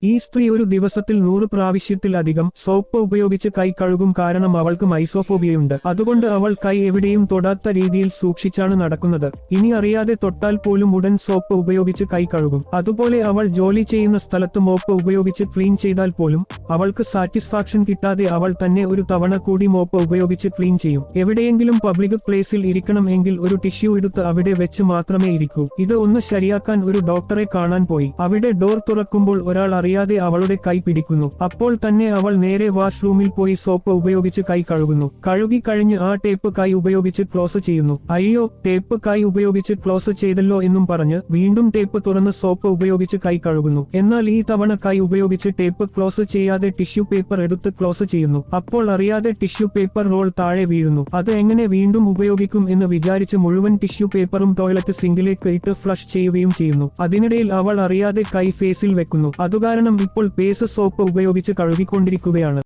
ഈ സ്ത്രീ ഒരു ദിവസത്തിൽ 100 പ്രാവശ്യത്തിലധികം സോപ്പ് ഉപയോഗിച്ച് കൈ കഴുകും. കാരണം അവൾക്ക് മൈസോഫോബിയയുണ്ട്. അതുകൊണ്ട് അവൾ കൈ എവിടെയും തൊടാത്ത രീതിയിൽ സൂക്ഷിച്ചാണ് നടക്കുന്നത്. ഇനി അറിയാതെ തൊട്ടാൽ പോലും ഉടൻ സോപ്പ് ഉപയോഗിച്ച് കൈ കഴുകും. അതുപോലെ അവൾ ജോലി ചെയ്യുന്ന സ്ഥലത്ത് മോപ്പ് ഉപയോഗിച്ച് ക്ലീൻ ചെയ്താൽ പോലും അവൾക്ക് സാറ്റിസ്ഫാക്ഷൻ കിട്ടാതെ അവൾ തന്നെ ഒരു തവണ കൂടി മോപ്പ് ഉപയോഗിച്ച് ക്ലീൻ ചെയ്യും. എവിടെയെങ്കിലും പബ്ലിക് പ്ലേസിൽ ഇരിക്കണം എങ്കിൽ ഒരു ടിഷ്യൂ എടുത്ത് അവിടെ വെച്ച് മാത്രമേ ഇരിക്കൂ. ഇത് ഒന്ന് ശരിയാക്കാൻ ഒരു ഡോക്ടറെ കാണാൻ പോയി. അവിടെ ഡോർ തുറക്കുമ്പോൾ ഒരാൾ അറിയാതെ അവളുടെ കൈ പിടിക്കുന്നു. അപ്പോൾ തന്നെ അവൾ നേരെ വാഷ്റൂമിൽ പോയി സോപ്പ് ഉപയോഗിച്ച് കൈ കഴുകുന്നു. കഴുകി കഴിഞ്ഞ് ആ ടേപ്പ് കൈ ഉപയോഗിച്ച് ക്ലോസ് ചെയ്യുന്നു. അയ്യോ, ടേപ്പ് കൈ ഉപയോഗിച്ച് ക്ലോസ് ചെയ്തല്ലോ എന്നും പറഞ്ഞ് വീണ്ടും ടേപ്പ് തുറന്ന് സോപ്പ് ഉപയോഗിച്ച് കൈ കഴുകുന്നു. എന്നാൽ ഈ തവണ കൈ ഉപയോഗിച്ച് ടേപ്പ് ക്ലോസ് ചെയ്യാതെ ടിഷ്യൂ പേപ്പർ എടുത്ത് ക്ലോസ് ചെയ്യുന്നു. അപ്പോൾ അറിയാതെ ടിഷ്യൂ പേപ്പർ റോൾ താഴെ വീഴുന്നു. അത് എങ്ങനെ വീണ്ടും ഉപയോഗിക്കും എന്ന് വിചാരിച്ച് മുഴുവൻ ടിഷ്യൂ പേപ്പറും ടോയ്ലറ്റ് സിങ്കിലേക്ക് ഇട്ട് ഫ്ലഷ് ചെയ്യുകയും ചെയ്യുന്നു. അതിനിടയിൽ അവൾ അറിയാതെ കൈ ഫേസിൽ വെക്കുന്നു. അതുകാരണം ഇപ്പോൾ പേസ് സോപ്പ് ഉപയോഗിച്ച് കഴുകിക്കൊണ്ടിരിക്കുകയാണ്.